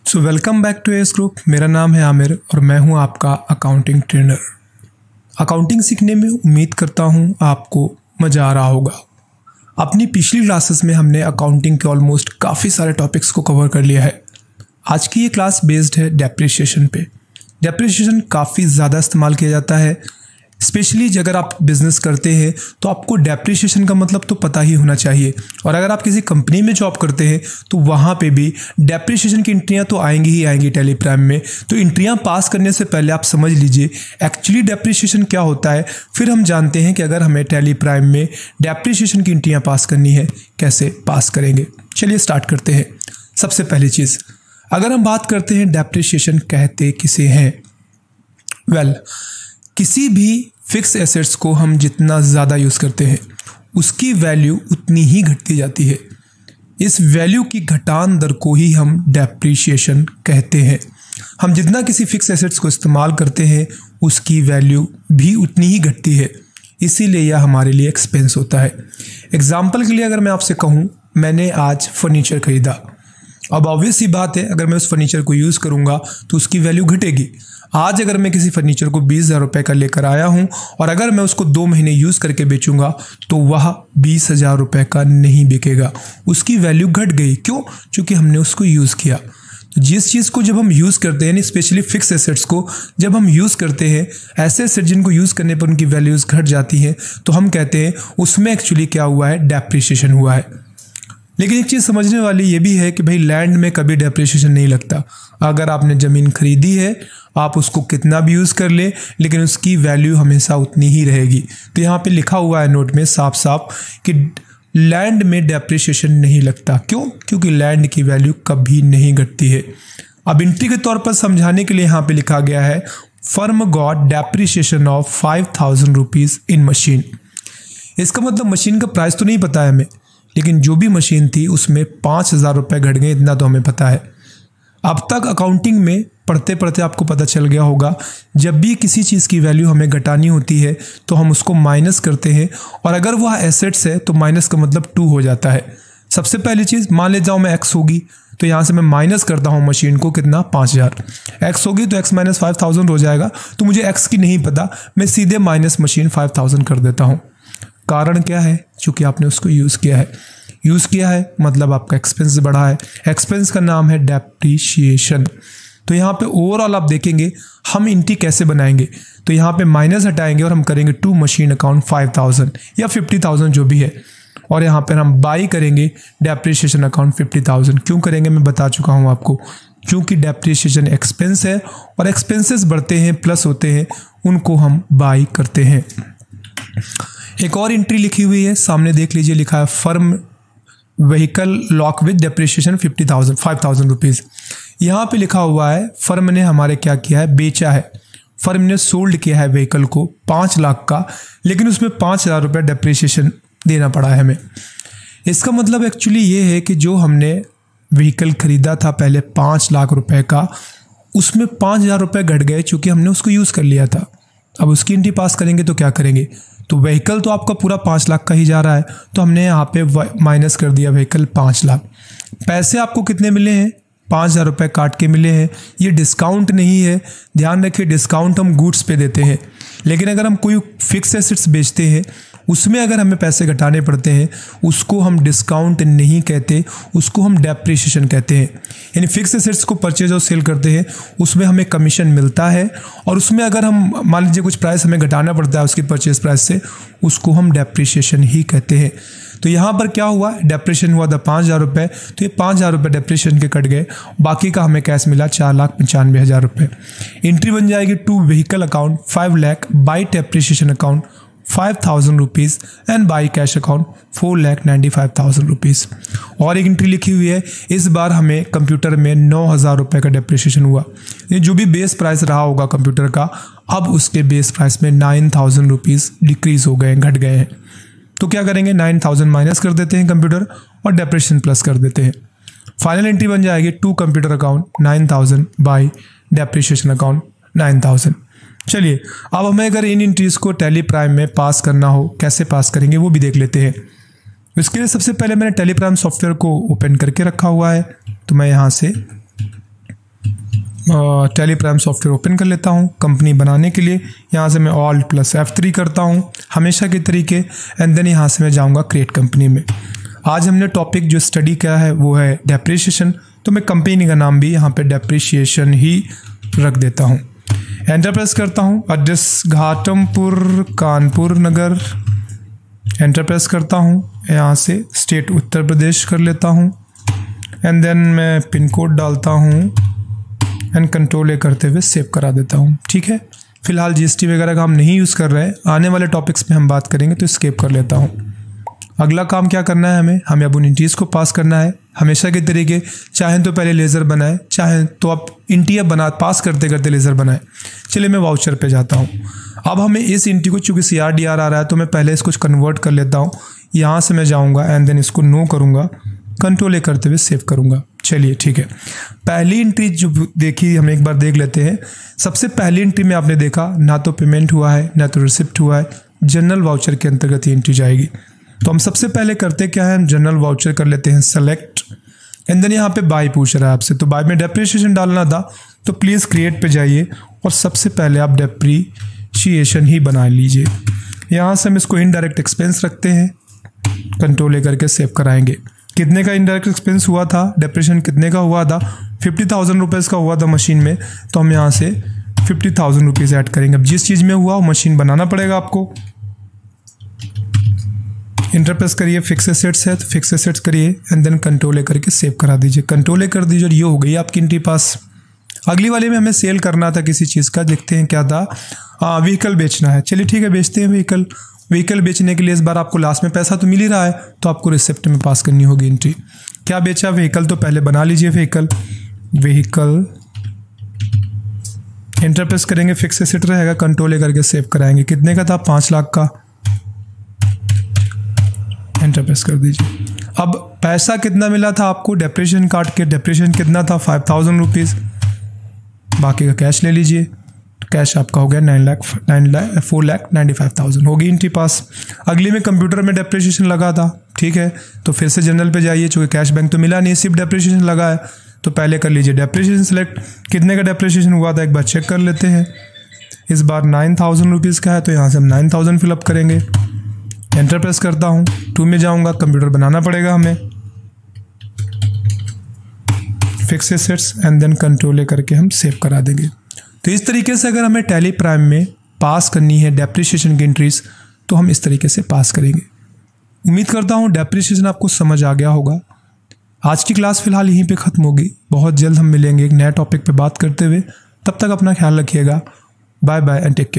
So welcome back to S group. मेरा नाम है आमिर और मैं हूं आपका अकाउंटिंग ट्रेनर। अकाउंटिंग सीखने में उम्मीद करता हूं आपको मज़ा आ रहा होगा। अपनी पिछली क्लासेस में हमने अकाउंटिंग के ऑलमोस्ट काफ़ी सारे टॉपिक्स को कवर कर लिया है। आज की ये क्लास बेस्ड है डेप्रिसिएशन पे। डेप्रिसिएशन काफ़ी ज़्यादा इस्तेमाल किया जाता है, स्पेशली अगर आप बिज़नेस करते हैं तो आपको डेप्रिसिएशन का मतलब तो पता ही होना चाहिए। और अगर आप किसी कंपनी में जॉब करते हैं तो वहाँ पे भी डेप्रिसिएशन की एंट्रियाँ तो आएंगी ही आएंगी टैली प्राइम में। तो एंट्रियाँ पास करने से पहले आप समझ लीजिए एक्चुअली डेप्रिसिएशन क्या होता है, फिर हम जानते हैं कि अगर हमें टैली प्राइम में डेप्रिसिएशन की एंट्रियाँ पास करनी है कैसे पास करेंगे। चलिए स्टार्ट करते हैं। सबसे पहली चीज़, अगर हम बात करते हैं डेप्रिसिएशन कहते किसे हैं, किसी भी फिक्स एसेट्स को हम जितना ज़्यादा यूज़ करते हैं उसकी वैल्यू उतनी ही घटती जाती है। इस वैल्यू की घटान दर को ही हम डेप्रिसिएशन कहते हैं। हम जितना किसी फिक्स एसेट्स को इस्तेमाल करते हैं उसकी वैल्यू भी उतनी ही घटती है, इसीलिए यह हमारे लिए एक्सपेंस होता है। एग्जाम्पल के लिए अगर मैं आपसे कहूँ, मैंने आज फर्नीचर खरीदा। अब ऑब्वियस सी बात है, अगर मैं उस फर्नीचर को यूज़ करूँगा तो उसकी वैल्यू घटेगी। आज अगर मैं किसी फर्नीचर को 20,000 रुपये का लेकर आया हूँ और अगर मैं उसको 2 महीने यूज़ करके बेचूंगा तो वह 20,000 रुपये का नहीं बिकेगा, उसकी वैल्यू घट गई। क्यों? क्योंकि हमने उसको यूज़ किया। तो जिस चीज़ को जब हम यूज़ करते हैं, स्पेशली फिक्स एसेट्स को जब हम यूज़ करते हैं, ऐसे एसेट जिनको यूज़ करने पर उनकी वैल्यूज़ घट जाती हैं, तो हम कहते हैं उसमें एक्चुअली क्या हुआ है, डेप्रिसिएशन हुआ है। लेकिन एक चीज़ समझने वाली ये भी है कि भाई लैंड में कभी डेप्रिसिएशन नहीं लगता। अगर आपने ज़मीन खरीदी है, आप उसको कितना भी यूज़ कर ले लेकिन उसकी वैल्यू हमेशा उतनी ही रहेगी। तो यहाँ पे लिखा हुआ है नोट में साफ साफ कि लैंड में डेप्रिसिएशन नहीं लगता। क्यों? क्योंकि लैंड की वैल्यू कभी नहीं घटती है। अब एंट्री के तौर पर समझाने के लिए यहाँ पे लिखा गया है, firm got depreciation of 5,000 rupees in machine. इसका मतलब मशीन का प्राइस तो नहीं पता है हमें, लेकिन जो भी मशीन थी उसमें 5,000 रुपये घट गए, इतना तो हमें पता है। अब तक अकाउंटिंग में पढ़ते पढ़ते आपको पता चल गया होगा, जब भी किसी चीज़ की वैल्यू हमें घटानी होती है तो हम उसको माइनस करते हैं, और अगर वह एसेट्स है तो माइनस का मतलब 2 हो जाता है। सबसे पहली चीज़, मान ले जाओ मैं एक्स होगी तो यहाँ से मैं माइनस करता हूँ मशीन को, कितना, 5,000। एक्स होगी तो एक्स माइनस 5,000 हो जाएगा। तो मुझे एक्स की नहीं पता, मैं सीधे माइनस मशीन 5,000 कर देता हूँ। कारण क्या है? क्योंकि आपने उसको यूज़ किया है। यूज़ किया है मतलब आपका एक्सपेंस बढ़ा है। एक्सपेंस का नाम है डेप्रिसिएशन। तो यहाँ पे ओवरऑल आप देखेंगे हम एंट्री कैसे बनाएंगे, तो यहाँ पे माइनस हटाएंगे और हम करेंगे टू मशीन अकाउंट 5,000 या 50,000 जो भी है, और यहाँ पर हम बाई करेंगे डेप्रिसिएशन अकाउंट 50,000। क्यों करेंगे मैं बता चुका हूँ आपको, क्योंकि डेप्रिसिएशन एक्सपेंस है और एक्सपेंसेस बढ़ते हैं, प्लस होते हैं, उनको हम बाई करते हैं। एक और एंट्री लिखी हुई है, सामने देख लीजिए, लिखा है firm vehicle lock with depreciation 5,000 rupees. यहाँ पे लिखा हुआ है फर्म ने हमारे क्या किया है, बेचा है। फर्म ने सोल्ड किया है व्हीकल को 5 लाख का, लेकिन उसमें 5,000 रुपये डेप्रिसिएशन देना पड़ा है हमें। इसका मतलब एक्चुअली ये है कि जो हमने व्हीकल खरीदा था पहले 5 लाख रुपए का, उसमें 5,000 रुपये घट गए चूँकि हमने उसको यूज़ कर लिया था। अब उसकी एंट्री पास करेंगे तो क्या करेंगे, तो व्हीकल तो आपका पूरा 5 लाख का ही जा रहा है, तो हमने यहाँ पे माइनस कर दिया व्हीकल 5 लाख। पैसे आपको कितने मिले हैं, 5,000 रुपये काट के मिले हैं। ये डिस्काउंट नहीं है, ध्यान रखिए, डिस्काउंट हम गुड्स पे देते हैं। लेकिन अगर हम कोई फिक्स एसेट्स बेचते हैं उसमें अगर हमें पैसे घटाने पड़ते हैं, उसको हम डिस्काउंट नहीं कहते, उसको हम डेप्रिसिएशन कहते हैं। यानी फिक्स एसेट्स को परचेज और सेल करते हैं, उसमें हमें कमीशन मिलता है, और उसमें अगर हम मान लीजिए कुछ प्राइस हमें घटाना पड़ता है उसकी परचेज प्राइस से, उसको हम डेप्रिसिएशन ही कहते हैं। तो यहाँ पर क्या हुआ, डेप्रिसिएशन हुआ था 5,000 रुपये, तो ये 5,000 रुपये डेप्रिसिएशन के कट गए, बाकी का हमें कैश मिला 4,95,000 रुपये। एंट्री बन जाएगी to vehicle account 5 lakh, by depreciation account 5,000 rupees and by cash account 4,95,000 rupees. और एक एंट्री लिखी हुई है, इस बार हमें कंप्यूटर में 9,000 रुपये का डेप्रिसिएशन हुआ। ये जो भी बेस प्राइस रहा होगा कंप्यूटर का, अब उसके बेस प्राइस में 9,000 रुपीज़ डिक्रीज़ हो गए, घट गए हैं। तो क्या करेंगे, 9,000 माइनस कर देते हैं कंप्यूटर और डेप्रिसिएशन प्लस कर देते हैं। फाइनल एंट्री बन जाएगी to computer account 9,000 by depreciation account 9,000। चलिए अब हमें अगर इन एंट्रीज को टैली प्राइम में पास करना हो, कैसे पास करेंगे वो भी देख लेते हैं। इसके लिए सबसे पहले मैंने टेलीप्राइम सॉफ्टवेयर को ओपन करके रखा हुआ है, तो मैं यहाँ से टेलीप्राइम सॉफ्टवेयर ओपन कर लेता हूँ कंपनी बनाने के लिए। यहाँ से मैं Alt+F3 करता हूँ हमेशा के तरीके, एंड देन यहाँ से मैं जाऊँगा क्रिएट कंपनी में। आज हमने टॉपिक जो स्टडी किया है वो है डेप्रिसिएशन, तो मैं कंपनी का नाम भी यहाँ पे डेप्रिसिएशन ही रख देता हूँ। एंटर प्रेस करता हूँ। एड्रेस घाटमपुर कानपुर नगर, एंटर प्रेस करता हूँ। यहाँ से स्टेट उत्तर प्रदेश कर लेता हूँ, एंड देन मैं पिन कोड डालता हूँ एंड कंट्रोल ए करते हुए सेव करा देता हूँ। ठीक है, फिलहाल जीएसटी वगैरह का हम नहीं यूज़ कर रहे हैं, आने वाले टॉपिक्स में हम बात करेंगे, तो स्केप कर लेता हूँ। अगला काम क्या करना है, हमें अब उन इंटीज को पास करना है हमेशा के तरीके। चाहे तो पहले लेज़र बनाए, चाहे तो आप इंटीज पास करते करते लेज़र बनाए। चलिए मैं वाउचर पे जाता हूँ। अब हमें इस इंटी को चूँकि CRDR आ रहा है, तो मैं पहले इसको कन्वर्ट कर लेता हूँ। यहाँ से मैं जाऊँगा एंड देन इसको नो करूँगा, कंट्रोल ए करते हुए सेव करूँगा। चलिए ठीक है, पहली एंट्री जो देखी हम एक बार देख लेते हैं। सबसे पहली एंट्री में आपने देखा ना तो पेमेंट हुआ है ना तो रिसिप्ट हुआ है, जनरल वाउचर के अंतर्गत ये एंट्री जाएगी। तो हम सबसे पहले करते क्या है, हम जनरल वाउचर कर लेते हैं सेलेक्ट, एंड देन यहाँ पे बाय पूछ रहा है आपसे, तो बाय में डेप्रिसिएशन डालना था, तो प्लीज़ क्रिएट पे जाइए और सबसे पहले आप डेप्रिसिएशन ही बना लीजिए। यहाँ से हम इसको इनडायरेक्ट एक्सपेंस रखते हैं, कंट्रोल ए करके सेव कराएंगे। कितने का इनडायरेक्ट एक्सपेंस हुआ था, डेप्रिसिएशन कितने का हुआ था, 50,000 रुपीज़ का हुआ था मशीन में, तो हम यहाँ से 50,000 रुपीज़ ऐड करेंगे। अब जिस चीज़ में हुआ वो मशीन बनाना पड़ेगा आपको। इंटर प्रेस करिए, फिक्स एसेट्स है तो फिक्स एसेट्स करिए, एंड देन कंट्रोल ए करके सेव करा दीजिए। कंट्रोल ए कर दीजिए और ये हो गई आपकी एंट्री पास। अगली वाले में हमें सेल करना था किसी चीज़ का, देखते हैं क्या था। व्हीकल बेचना है, चलिए ठीक है बेचते हैं व्हीकल बेचने के लिए इस बार आपको लास्ट में पैसा तो मिल ही रहा है, तो आपको रिसिप्ट में पास करनी होगी एंट्री। क्या बेचा, व्हीकल, तो पहले बना लीजिए व्हीकल। इंटर प्रेस करेंगे, फिक्स एसेट रहेगा, कंट्रोल ए करके सेव कराएंगे। कितने का था, 5 लाख का, एंटर प्रेस कर दीजिए। अब पैसा कितना मिला था आपको डेप्रिसिएशन काट के, डेप्रिसिएशन कितना था, 5,000 रुपीज़। बाकी का कैश ले लीजिए, कैश आपका हो गया 4,95,000, होगी एंट्री पास। अगली में कंप्यूटर में डेप्रिसिएशन लगा था, ठीक है, तो फिर से जनरल पे जाइए, चूँकि कैश बैंक तो मिला नहीं, सिर्फ डेप्रिसिएशन लगा है, तो पहले कर लीजिए डेप्रिसिएशन सेलेक्ट। कितने का डेप्रिसिएशन हुआ था एक बार चेक कर लेते हैं। इस बार 9,000 रुपीज़ का है, तो यहाँ से हम 9,000 फिलअप करेंगे। एंटर प्रेस करता हूँ, 2 में जाऊँगा, कंप्यूटर बनाना पड़ेगा हमें, fix assets, and then control A करके हम सेव करा देंगे। तो इस तरीके से अगर हमें टेलीप्राइम में पास करनी है डेप्रिसिएशन की एंट्रीज, तो हम इस तरीके से पास करेंगे। उम्मीद करता हूँ डेप्रिसिएशन आपको समझ आ गया होगा। आज की क्लास फिलहाल यहीं पे ख़त्म होगी। बहुत जल्द हम मिलेंगे एक नए टॉपिक पे बात करते हुए। तब तक अपना ख्याल रखिएगा। Bye bye and take care.